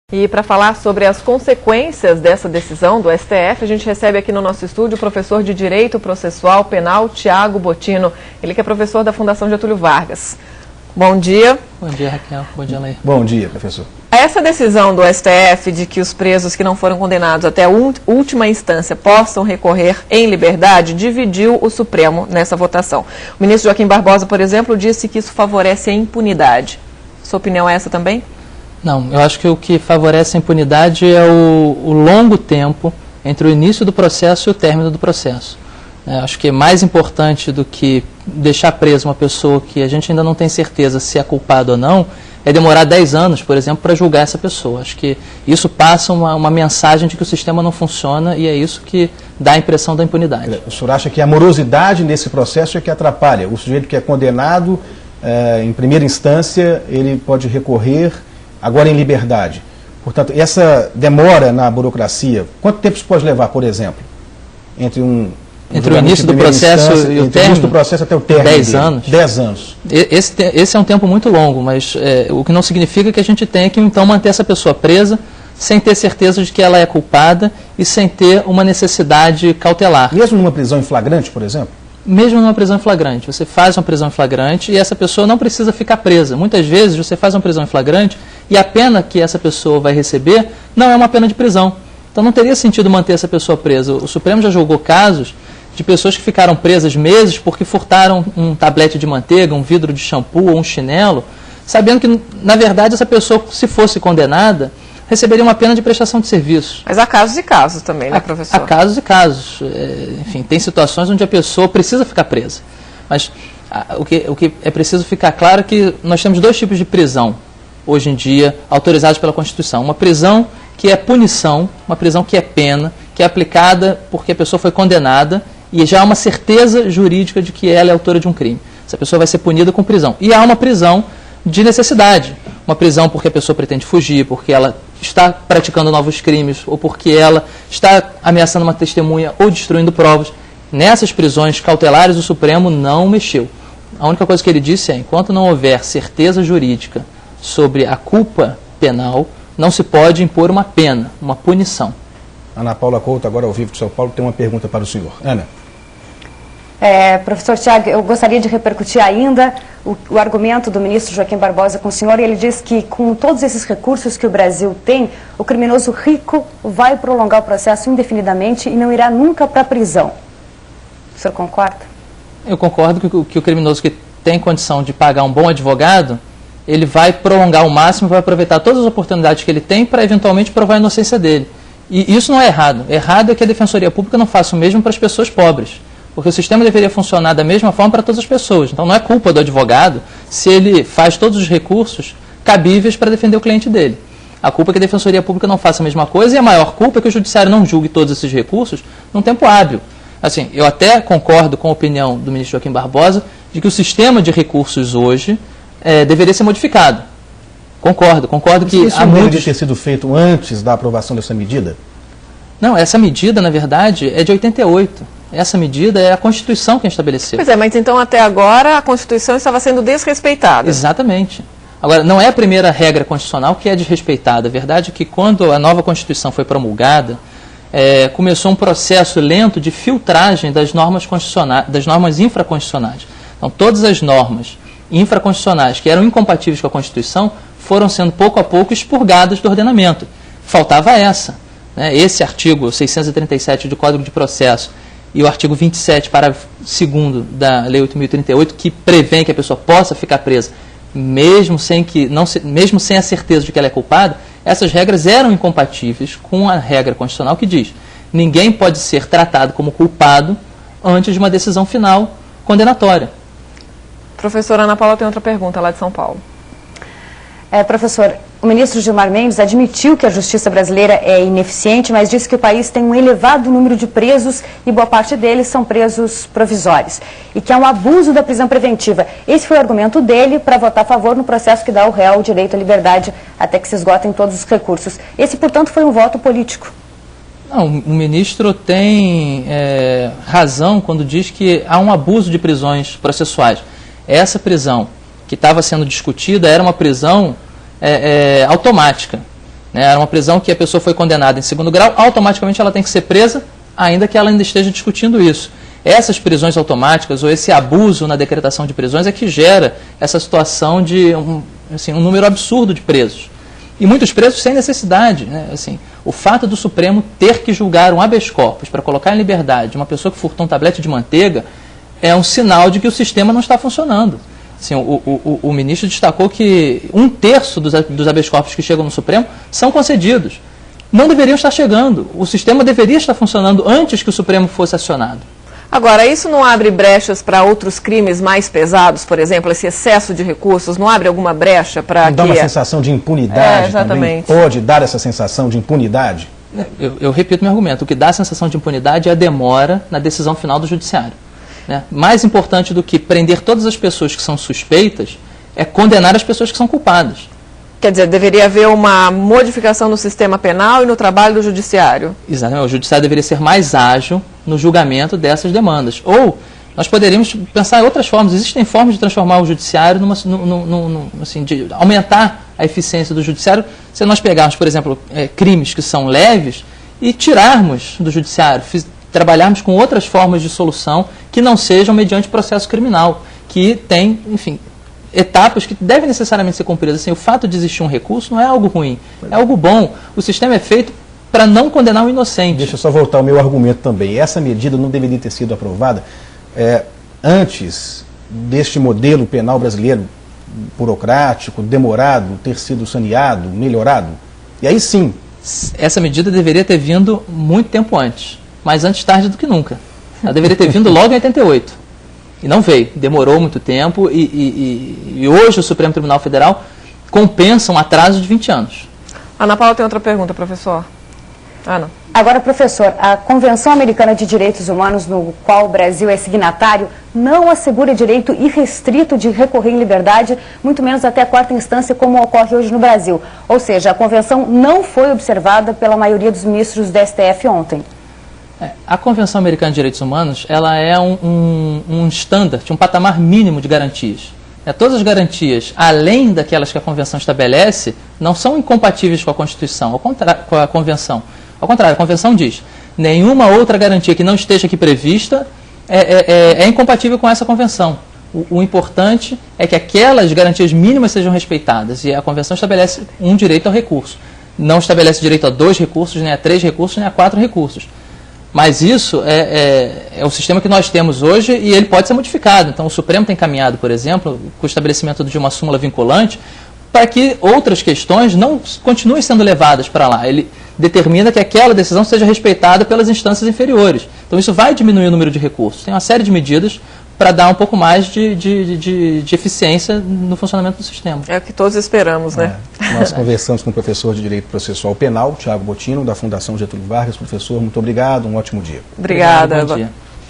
E para falar sobre as consequências dessa decisão do STF, a gente recebe aqui no nosso estúdio o professor de Direito Processual Penal, Tiago Bottino. Ele que é professor da Fundação Getúlio Vargas. Bom dia. Bom dia, Raquel. Bom dia, Leir. Bom dia, professor. Essa decisão do STF de que os presos que não foram condenados até a última instância possam recorrer em liberdade dividiu o Supremo nessa votação. O ministro Joaquim Barbosa, por exemplo, disse que isso favorece a impunidade. Sua opinião é essa também? Não, eu acho que o que favorece a impunidade é o longo tempo entre o início do processo e o término do processo. Acho que é mais importante do que deixar presa uma pessoa que a gente ainda não tem certeza se é culpado ou não, é demorar 10 anos, por exemplo, para julgar essa pessoa. Acho que isso passa uma mensagem de que o sistema não funciona e é isso que dá a impressão da impunidade. O senhor acha que a morosidade nesse processo é que atrapalha? O sujeito que é condenado em primeira instância, ele pode recorrer agora em liberdade. Portanto, essa demora na burocracia, quanto tempo isso pode levar, por exemplo? Entre o início do processo e o término? Entre o início do processo até o término 10 anos. 10 anos. Esse é um tempo muito longo, mas o que não significa que a gente tenha que, então, manter essa pessoa presa sem ter certeza de que ela é culpada e sem ter uma necessidade cautelar. Mesmo numa prisão em flagrante, por exemplo? Mesmo numa prisão em flagrante. Você faz uma prisão em flagrante e essa pessoa não precisa ficar presa. Muitas vezes você faz uma prisão em flagrante e a pena que essa pessoa vai receber não é uma pena de prisão. Então não teria sentido manter essa pessoa presa. O Supremo já julgou casos de pessoas que ficaram presas meses porque furtaram um tablete de manteiga, um vidro de shampoo ou um chinelo, sabendo que, na verdade, essa pessoa, se fosse condenada, receberia uma pena de prestação de serviços. Mas há casos e casos também, né, professor? Há casos e casos. Enfim, tem situações onde a pessoa precisa ficar presa. Mas o que é preciso ficar claro é que nós temos dois tipos de prisão, hoje em dia, autorizados pela Constituição. Uma prisão que é punição, uma prisão que é pena, que é aplicada porque a pessoa foi condenada e já há uma certeza jurídica de que ela é autora de um crime. Essa pessoa vai ser punida com prisão. E há uma prisão de necessidade. Uma prisão porque a pessoa pretende fugir, porque ela está praticando novos crimes, ou porque ela está ameaçando uma testemunha ou destruindo provas. Nessas prisões cautelares, o Supremo não mexeu. A única coisa que ele disse é, enquanto não houver certeza jurídica sobre a culpa penal, não se pode impor uma pena, uma punição. Ana Paula Couto, agora ao vivo de São Paulo, tem uma pergunta para o senhor. Ana. Professor Tiago, eu gostaria de repercutir ainda o argumento do ministro Joaquim Barbosa com o senhor. Ele diz que com todos esses recursos que o Brasil tem, o criminoso rico vai prolongar o processo indefinidamente e não irá nunca para a prisão. O senhor concorda? Eu concordo que o criminoso que tem condição de pagar um bom advogado, ele vai prolongar ao máximo, vai aproveitar todas as oportunidades que ele tem para eventualmente provar a inocência dele. E isso não é errado. Errado é que a Defensoria Pública não faça o mesmo para as pessoas pobres. Porque o sistema deveria funcionar da mesma forma para todas as pessoas. Então não é culpa do advogado se ele faz todos os recursos cabíveis para defender o cliente dele. A culpa é que a Defensoria Pública não faça a mesma coisa e a maior culpa é que o Judiciário não julgue todos esses recursos num tempo hábil. Assim, eu até concordo com a opinião do ministro Joaquim Barbosa de que o sistema de recursos hoje deveria ser modificado. Concordo que... Isso não deveria ter sido feito antes da aprovação dessa medida? Não, essa medida, na verdade, é de 88. Essa medida é a Constituição quem estabeleceu. Pois é, mas então até agora a Constituição estava sendo desrespeitada. Exatamente. Agora, não é a primeira regra constitucional que é desrespeitada. A verdade é que quando a nova Constituição foi promulgada, começou um processo lento de filtragem das normas constitucionais, das normas infraconstitucionais. Então, todas as normas infraconstitucionais que eram incompatíveis com a Constituição foram sendo pouco a pouco expurgadas do ordenamento. Faltava essa. Esse artigo 637 do Código de Processo e o artigo 27, parágrafo 2º da Lei 8.038, que prevê que a pessoa possa ficar presa, mesmo sem a certeza de que ela é culpada, essas regras eram incompatíveis com a regra constitucional que diz: ninguém pode ser tratado como culpado antes de uma decisão final condenatória. Professora Ana Paula tem outra pergunta lá de São Paulo. Professor, o ministro Gilmar Mendes admitiu que a justiça brasileira é ineficiente, mas disse que o país tem um elevado número de presos e boa parte deles são presos provisórios. E que há um abuso da prisão preventiva. Esse foi o argumento dele para votar a favor no processo que dá ao réu o direito à liberdade até que se esgotem todos os recursos. Esse, portanto, foi um voto político. Não, o ministro tem razão quando diz que há um abuso de prisões processuais. Essa prisão que estava sendo discutida era uma prisão automática. né? Era uma prisão que a pessoa foi condenada em segundo grau, automaticamente ela tem que ser presa, ainda que ela ainda esteja discutindo isso. Essas prisões automáticas ou esse abuso na decretação de prisões é que gera essa situação de um número absurdo de presos. E muitos presos sem necessidade, né? Assim, o fato do Supremo ter que julgar um habeas corpus para colocar em liberdade uma pessoa que furtou um tablete de manteiga é um sinal de que o sistema não está funcionando. Assim, o ministro destacou que 1/3 dos habeas corpus que chegam no Supremo são concedidos. Não deveriam estar chegando. O sistema deveria estar funcionando antes que o Supremo fosse acionado. Agora, isso não abre brechas para outros crimes mais pesados, por exemplo, esse excesso de recursos, não abre alguma brecha para que... Dá uma sensação de impunidade também? Pode dar essa sensação de impunidade? Eu repito meu argumento, o que dá a sensação de impunidade é a demora na decisão final do judiciário, né? Mais importante do que prender todas as pessoas que são suspeitas é condenar as pessoas que são culpadas. Quer dizer, deveria haver uma modificação no sistema penal e no trabalho do judiciário. Exatamente, o judiciário deveria ser mais ágil no julgamento dessas demandas. Ou nós poderíamos pensar em outras formas. Existem formas de transformar o judiciário, de aumentar a eficiência do judiciário, se nós pegarmos, por exemplo, crimes que são leves e tirarmos do judiciário, trabalharmos com outras formas de solução que não sejam mediante processo criminal, que tem, enfim, etapas que devem necessariamente ser cumpridas. Assim, o fato de existir um recurso não é algo ruim, é algo bom. O sistema é feito para não condenar o inocente. Deixa eu só voltar ao meu argumento também. Essa medida não deveria ter sido aprovada antes deste modelo penal brasileiro burocrático, demorado, ter sido saneado, melhorado. E aí sim. Essa medida deveria ter vindo muito tempo antes, mas antes tarde do que nunca. Ela deveria ter vindo logo em 88. E não veio, demorou muito tempo e hoje o Supremo Tribunal Federal compensa um atraso de 20 anos. Ana Paula tem outra pergunta, professor. Ana. Agora, professor, a Convenção Americana de Direitos Humanos, no qual o Brasil é signatário, não assegura direito irrestrito de recorrer em liberdade, muito menos até a quarta instância, como ocorre hoje no Brasil. Ou seja, a Convenção não foi observada pela maioria dos ministros do STF ontem. A Convenção Americana de Direitos Humanos, ela é um standard, um patamar mínimo de garantias. Todas as garantias, além daquelas que a Convenção estabelece, não são incompatíveis com a Constituição, com a Convenção. Ao contrário, a Convenção diz, nenhuma outra garantia que não esteja aqui prevista é incompatível com essa Convenção. O importante é que aquelas garantias mínimas sejam respeitadas, e a Convenção estabelece um direito ao recurso. Não estabelece direito a 2 recursos, nem a 3 recursos, nem a 4 recursos. Mas isso é o sistema que nós temos hoje e ele pode ser modificado. Então, o Supremo tem caminhado, por exemplo, com o estabelecimento de uma súmula vinculante para que outras questões não continuem sendo levadas para lá. Ele determina que aquela decisão seja respeitada pelas instâncias inferiores. Então, isso vai diminuir o número de recursos. Tem uma série de medidas para dar um pouco mais de eficiência no funcionamento do sistema. É o que todos esperamos, né? Nós conversamos com o professor de Direito Processual Penal, Tiago Bottino, da Fundação Getúlio Vargas. Professor, muito obrigado, um ótimo dia. Obrigada. Bom dia.